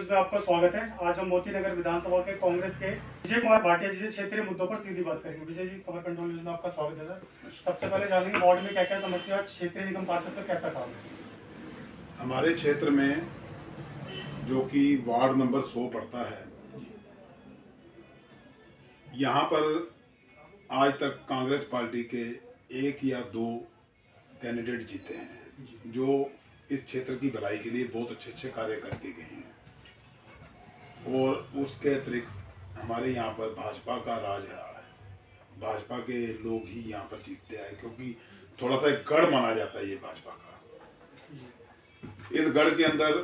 News में आपका स्वागत है। आज हम मोती नगर विधानसभा के कांग्रेस के विजय कुमार भाटिया जी से क्षेत्रीय मुद्दों पर सीधी बात करेंगे। विजय जी, खबर कंट्रोल न्यूज में आपका स्वागत है सर। सबसे पहले जानेंगे वार्ड में क्या क्या समस्या, क्षेत्रीय निगम पार्षद का कैसा काम है। हमारे क्षेत्र में जो कि वार्ड नंबर 100 पड़ता है, यहाँ पर आज तक कांग्रेस पार्टी के 1 या 2 कैंडिडेट जीते हैं जो इस क्षेत्र की भलाई के लिए बहुत अच्छे अच्छे कार्य करके गए हैं। और उसके अतिरिक्त हमारे यहाँ पर भाजपा का राज रहा है। भाजपा के लोग ही यहाँ पर जीतते आए, क्योंकि थोड़ा सा एक गढ़ माना जाता है ये भाजपा का। इस गढ़ के अंदर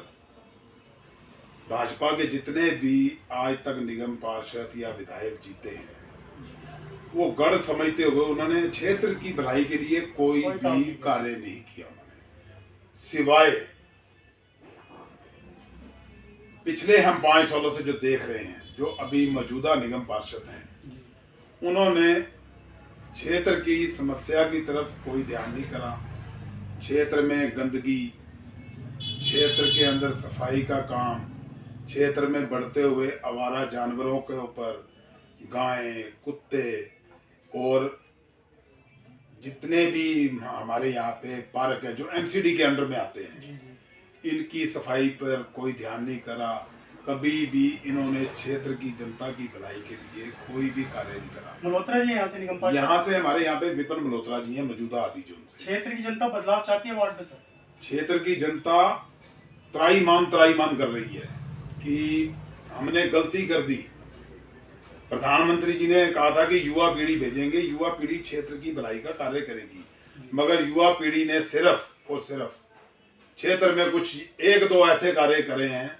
भाजपा के जितने भी आज तक निगम पार्षद या विधायक जीते हैं, वो गढ़ समझते हुए उन्होंने क्षेत्र की भलाई के लिए कोई भी कार्य नहीं किया। उन्होंने सिवाय पिछले हम 5 सालों से जो देख रहे हैं, जो अभी मौजूदा निगम पार्षद हैं, उन्होंने क्षेत्र की समस्या की तरफ कोई ध्यान नहीं करा। क्षेत्र में गंदगी, क्षेत्र के अंदर सफाई का काम, क्षेत्र में बढ़ते हुए आवारा जानवरों के ऊपर गायें, कुत्ते और जितने भी हमारे यहाँ पे पार्क है जो एमसीडी के अंडर में आते हैं, इनकी सफाई पर कोई ध्यान नहीं करा। कभी भी इन्होंने क्षेत्र की जनता की भलाई के लिए कोई भी कार्य नहीं करा। मल्होत्रा जी यहाँ से निगम पार्षद, यहाँ से हमारे यहाँ पे विपिन मल्होत्रा जी हैं, मौजूदा अभी जोन से। क्षेत्र की जनता बदलाव चाहती है वार्ड में सर। क्षेत्र की जनता त्राईमान कर रही है कि हमने गलती कर दी। प्रधानमंत्री जी ने कहा था कि युवा पीढ़ी भेजेंगे, युवा पीढ़ी क्षेत्र की भलाई का कार्य करेगी, मगर युवा पीढ़ी ने सिर्फ और सिर्फ क्षेत्र में कुछ 1-2 ऐसे कार्य करे हैं।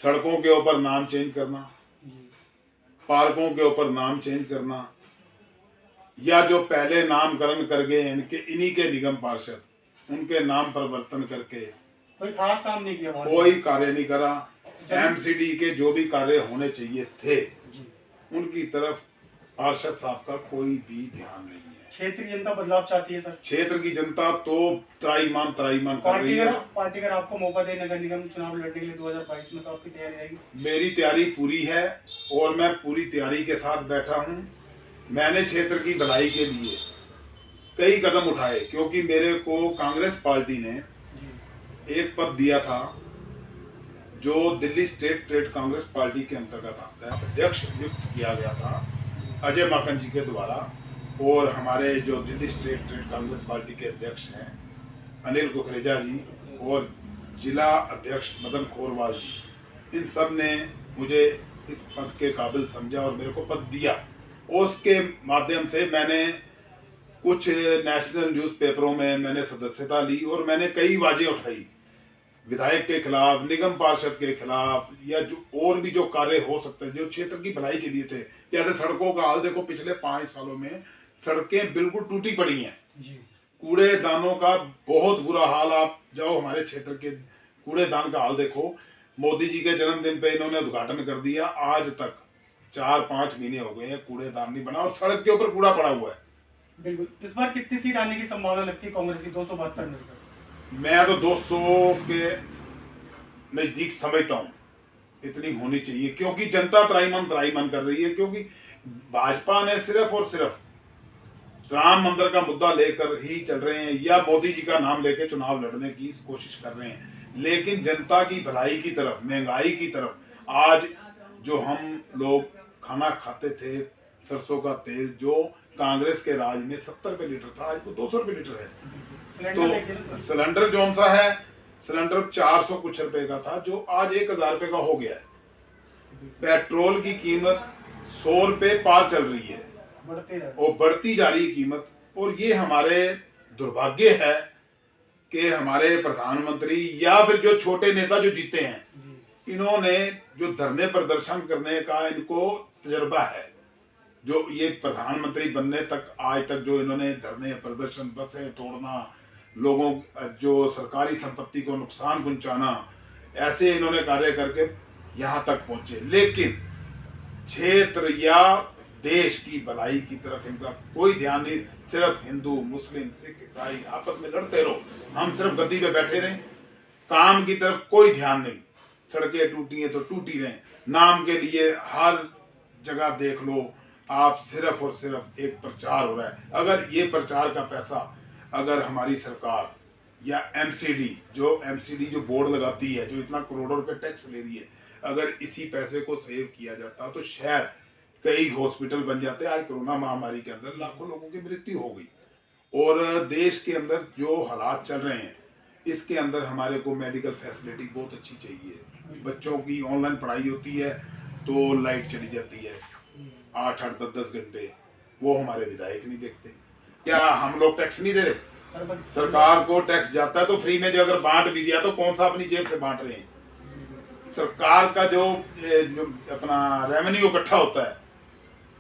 सड़कों के ऊपर नाम चेंज करना, पार्कों के ऊपर नाम चेंज करना, या जो पहले नामकरण कर गए इन्हीं के निगम पार्षद उनके नाम परिवर्तन करके कोई खास काम नहीं किया, कोई कार्य नहीं करा। एमसीडी के जो भी कार्य होने चाहिए थे उनकी तरफ पार्षद साहब का कोई भी ध्यान नहीं है। क्षेत्र की जनता बदलाव चाहती है सर। क्षेत्र की जनता तो त्राईमान कर रही है। पार्टी अगर आपको मौका दे नगर निगम चुनाव लड़ने के लिए 2022 में, तो आपकी तैयारी रहेगी? मेरी तैयारी पूरी है और मैं पूरी तैयारी के साथ बैठा हूं। मैंने क्षेत्र की भलाई के लिए कई कदम उठाए, क्योंकि मेरे को कांग्रेस पार्टी ने एक पद दिया था जो Delhi state trade Congress party के अंतर्गत आता है। अध्यक्ष नियुक्त किया गया था अजय माकन जी के द्वारा, और हमारे जो Delhi state trade Congress party के अध्यक्ष हैं अनिल कुकरेजा जी और जिला अध्यक्ष मदन खोरवाल जी, इन सब ने मुझे इस पद के काबिल समझा और मेरे को पद दिया। और उसके माध्यम से मैंने कुछ नेशनल न्यूज़पेपरों में मैंने सदस्यता ली और मैंने कई आवाजें उठाई विधायक के खिलाफ, निगम पार्षद के खिलाफ, या जो और भी जो कार्य हो सकते हैं जो क्षेत्र की भलाई के लिए थे। जैसे सड़कों का हाल देखो, पिछले 5 सालों में सड़कें बिल्कुल टूटी पड़ी हैं। कूड़ेदानों का बहुत बुरा हाल, आप जाओ हमारे क्षेत्र के कूड़ेदान का हाल देखो। मोदी जी के जन्मदिन पे इन्होंने उद्घाटन कर दिया, आज तक 4-5 महीने हो गए हैं कूड़ेदान नहीं बना और सड़क के ऊपर कूड़ा पड़ा हुआ है। बिल्कुल। इस बार कितनी सीट आने की संभावना लगती है कांग्रेस की? 272 में सर। मैं तो 200 के नजदीक समझता हूँ, इतनी होनी चाहिए, क्योंकि जनता त्राईमान कर रही है। क्योंकि भाजपा ने सिर्फ और सिर्फ राम मंदिर का मुद्दा लेकर ही चल रहे हैं, या मोदी जी का नाम लेकर चुनाव लड़ने की कोशिश कर रहे हैं, लेकिन जनता की भलाई की तरफ, महंगाई की तरफ, आज जो हम लोग खाना खाते थे सरसों का तेल जो कांग्रेस के राज में 70 रुपए लीटर था, आज तो 200 रुपए लीटर है। तो सिलेंडर जो सा है, सिलेंडर 400 कुछ रुपए का था जो आज 1000 रुपए का हो गया है। पेट्रोल की कीमत 100 रुपए पार चल रही है और बढ़ती जा रही है कीमत। और ये हमारे दुर्भाग्य है कि हमारे प्रधानमंत्री या फिर जो छोटे नेता जो जीते हैं, इन्होंने जो धरने प्रदर्शन करने का इनको तजर्बा है, जो ये प्रधानमंत्री बनने तक आज तक जो इन्होंने धरने प्रदर्शन, बसें तोड़ना, लोगों जो सरकारी संपत्ति को नुकसान पहुंचाना, ऐसे इन्होंने कार्य करके यहाँ तक पहुंचे। लेकिन क्षेत्र या देश की भलाई की तरफ इनका कोई ध्यान नहीं। सिर्फ हिंदू, मुस्लिम, सिख, ईसाई आपस में लड़ते रहो, हम सिर्फ गद्दी पे बैठे रहे, काम की तरफ कोई ध्यान नहीं। सड़कें टूटी हैं तो टूटी रहें, नाम के लिए हर जगह देख लो आप, सिर्फ और सिर्फ एक प्रचार हो रहा है। अगर ये प्रचार का पैसा अगर हमारी सरकार या एमसीडी जो बोर्ड लगाती है, जो इतना करोड़ों रुपए टैक्स ले रही है, अगर इसी पैसे को सेव किया जाता तो शायद कई हॉस्पिटल बन जाते। आज कोरोना महामारी के अंदर लाखों लोगों की मृत्यु हो गई, और देश के अंदर जो हालात चल रहे हैं इसके अंदर हमारे को मेडिकल फैसिलिटी बहुत अच्छी चाहिए। बच्चों की ऑनलाइन पढ़ाई होती है तो लाइट चली जाती है 8-8, 10-10 घंटे, वो हमारे विधायक नहीं देखते। क्या हम लोग टैक्स नहीं दे रहे? सरकार को टैक्स जाता है तो फ्री में, जो अगर बांट भी दिया तो कौन सा अपनी जेब से बांट रहे हैं? सरकार का जो अपना रेवेन्यू इकट्ठा होता है,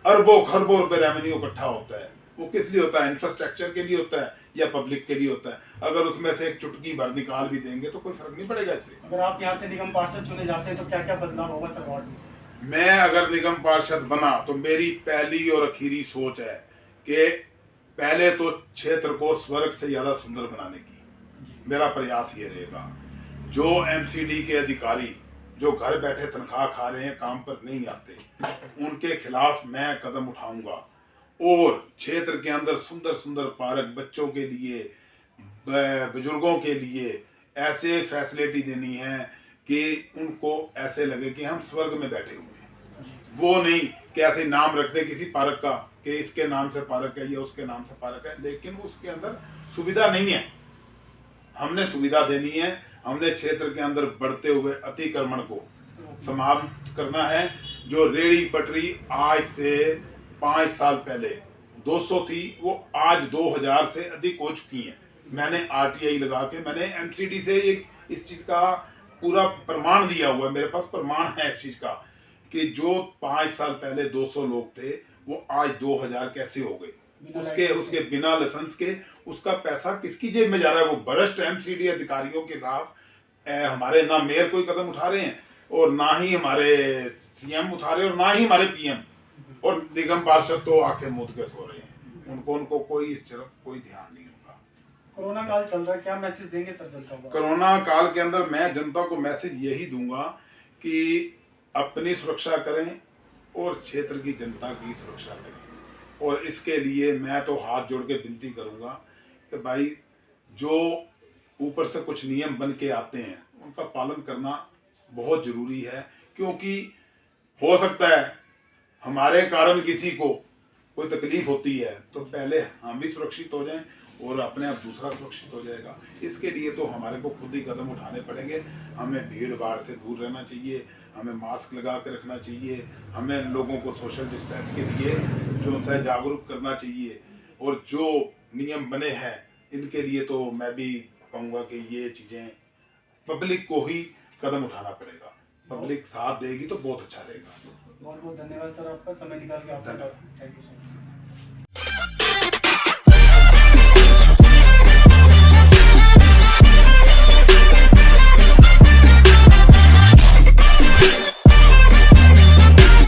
अरबों खरबों रुपए रेवेन्यू इकट्ठा होता है, वो किस लिए होता है? इंफ्रास्ट्रक्चर के लिए होता है या पब्लिक के लिए होता है? अगर उसमें से एक चुटकी भर निकाल भी देंगे तो कोई फर्क नहीं पड़ेगा इससे। अगर आप यहाँ से निगम पार्षद चुने जाते हैं तो क्या क्या बदलाव होगा सर वार्ड में? मैं अगर निगम पार्षद बना तो मेरी पहली और आखिरी सोच है कि पहले तो क्षेत्र को स्वर्ग से ज्यादा सुंदर बनाने की मेरा प्रयास ये रहेगा। जो एमसीडी के अधिकारी जो घर बैठे तनख्वाह खा रहे हैं, काम पर नहीं आते, उनके खिलाफ मैं कदम उठाऊंगा, और क्षेत्र के अंदर सुंदर सुंदर पार्क, बच्चों के लिए, बुजुर्गों के लिए ऐसे फैसिलिटी देनी है कि उनको ऐसे लगे कि हम स्वर्ग में बैठे हुए हैं। वो नहीं कि ऐसे नाम रख दे किसी पार्क का कि इसके नाम से पार्क है या उसके नाम से पार्क है, लेकिन उसके अंदर सुविधा नहीं है। हमने सुविधा देनी है, हमने क्षेत्र के अंदर बढ़ते हुए अतिक्रमण को समाप्त करना है। जो रेड़ी पटरी आज से 5 साल पहले 200 थी, वो आज 2000 से अधिक हो चुकी हैं। मैंने आरटीआई लगा के, मैंने एमसीडी से इस चीज का पूरा प्रमाण दिया हुआ है, मेरे पास प्रमाण है इस चीज का कि जो 5 साल पहले 200 लोग थे वो आज 2000 कैसे हो गए, उसके बिना लाइसेंस के। उसका पैसा किसकी जेब में जा रहा है? वो भ्रष्ट एमसीडी अधिकारियों के खिलाफ हमारे ना मेयर कोई कदम उठा रहे हैं, और ना ही हमारे सीएम उठा रहे हैं, और ना ही हमारे पीएम, और निगम पार्षद तो आंखें मूंद के सो रहे हैं। उनको कोई इस तरफ कोई ध्यान नहीं होगा। कोरोना काल चल रहा है, क्या मैसेज देंगे सर जनता को? कोरोना काल के अंदर मैं जनता को मैसेज यही दूंगा कि अपनी सुरक्षा करें और क्षेत्र की जनता की सुरक्षा करें। और इसके लिए मैं तो हाथ जोड़ के विनती करूंगा कि भाई जो ऊपर से कुछ नियम बन के आते हैं उनका पालन करना बहुत जरूरी है, क्योंकि हो सकता है हमारे कारण किसी को कोई तकलीफ होती है तो पहले हम भी सुरक्षित हो जाएं और अपने आप दूसरा सुरक्षित हो जाएगा। इसके लिए तो हमारे को खुद ही कदम उठाने पड़ेंगे। हमें भीड़ भाड़ से दूर रहना चाहिए, हमें मास्क लगा के रखना चाहिए, हमें लोगों को सोशल डिस्टेंस के लिए जो उनसे जागरूक करना चाहिए, और जो नियम बने हैं इनके लिए तो मैं भी कहूँगा कि ये चीज़ें पब्लिक को ही कदम उठाना पड़ेगा। पब्लिक साथ देगी तो बहुत अच्छा रहेगा। बहुत बहुत धन्यवाद सर आपका, समय निकाल के आपका। Thank you sir.